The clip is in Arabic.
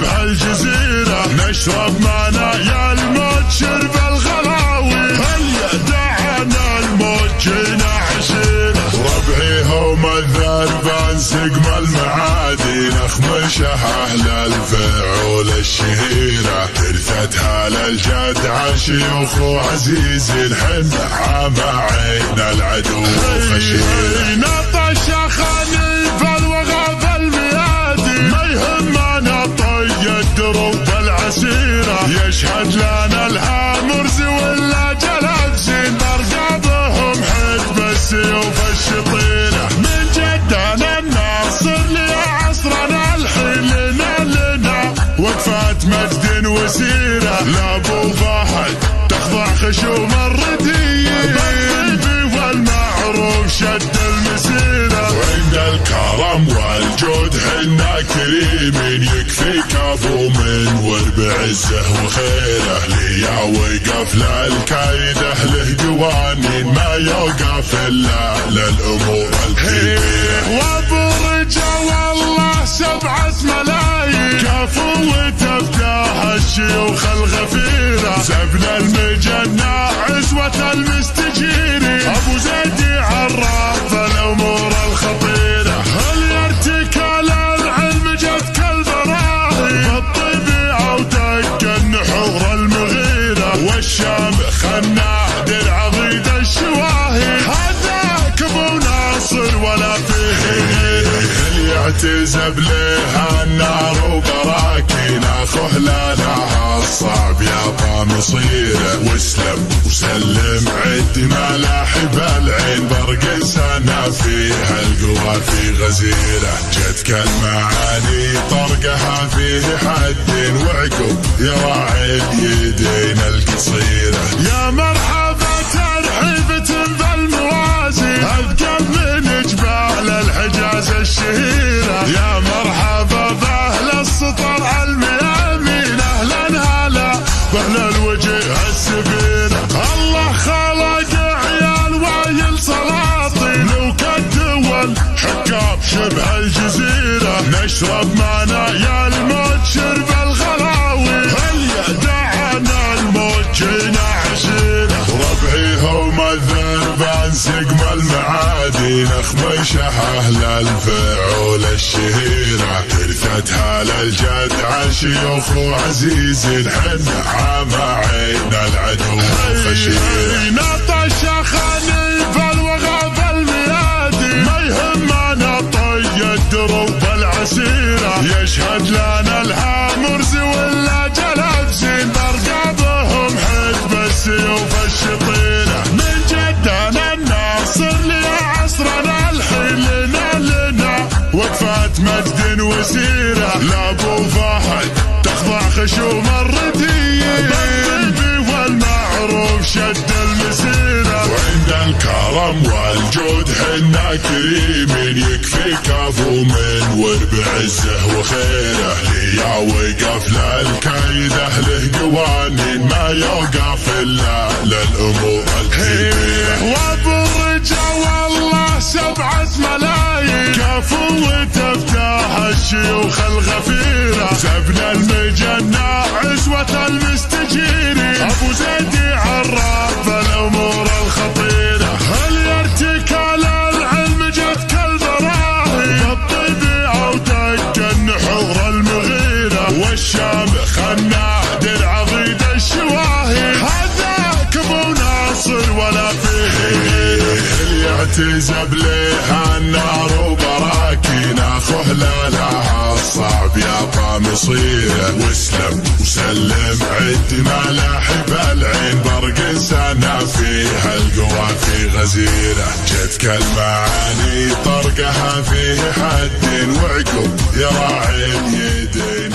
شبه الجزيرة، نشرب منايا الموت شرب الغلاوي، هل يدعنا الموت جينا عشيرة. ربعي هم الذربان سقم المعادي، نخمشه أهل الفعول الشهيرة، ترثتها للجد عشيوخ وعزيز الحن عام عين العدو خشيرة. نطش خاني فالوغى فالميادي، ما يهمنا طي الدروب العسيرة، يشهد لنا الهامرز ولا جلب زين، برقابهم حد بالسيوف الشطيرة، من جدنا الناصر لعصرنا الحين لنا وقفات مجد وسيرة، لابو فهد تخضع خشوم الردية، بالطيب والمعروف شد المسيرة، وعند الكرم والجود حنا كريمين، يكفي كفو من ورب عزه وخيره، ليا وقف للكايده له قوانين، ما يوقف الا للامور الكبيره، وابو رجا والله 7 ملايين، كفو وتفتح الشيوخ الغفيره، سبنا المجنة عزوة المستجيرين، ابو زيد عراف الامور الخطيره، هل يرتكل العلم جد كالبراهي، بالطبيعه ودق النحور المغيره، والشامخ النادر عضيد الشواهي، هذاك ابو ناصر ولا فيه، هل يعتزب لها النار وبراكين، اخوه لا لها الصعب يابا مصيره، واسلم وسلم عد ملاحب العين، برق سنة فيها القوى في غزيره، جدك المعاني طرقها فيه حد، وعقب يراعي اليدين القصيره، يا مرحبا ترحيبة بالموازي، اذكر من جبال الحجاز الشهيره، يا مرحبا باهل السطر الميامين، اهلا هلا باهل الوجه السفينه، الله خلق عيال وايل سلاطين، وكالدول حكام شبه الجزيره، نشرب منايا الموت شرب الغلاوي، هل يدعنا الموت جينا عشيره. ربعي هم الذربان سقم المعادي، نخمشه اهل الفعول الشهيره، ترثتها للجد عشيوخ وعزيز الحن عام عين العدو خشيره، نطش خاني فالوغى فالميادي، ما يهمنا طي الدروب العسيره، يشهد لنا الهامرز ولا جلب زين، برقابهم حد بالسيوف الشطيره، من جدنا الناصر لعصرنا الحين لنا وقفات مجد وسيره، لابو فهد تخضع خشوم الردية، بالطيب والمعروف شد المسيره، وعند الكرم والجود حنا كريمين، يكفي كفو من ورب عزه وخيره، ليا وقف للكايده له قوانين، ما يوقف الا للامور الكبيره، وابو رجا والله 7 ملايين، كفو وتفتح الشيوخ الغفيره، سبنا المجنة عزوة المستجيرين، ابو زيد عراف الامور الخطيره، هل يرتكل العلم جد كالبراهي، بالطبيعه ودق النحور المغيره، والشامخ النادر عضيد الشواهي، هذاك ابو ناصر ولا فيه، هل يعتزب لها النار وبراكين، اخوه لا لها الصعب يابا مصيره، واسلم وسلم عد ملاحب العين، برق سنة فيها القوى في غزيره، جدك المعاني طرقها فيه حد، وعقب يراعي اليدين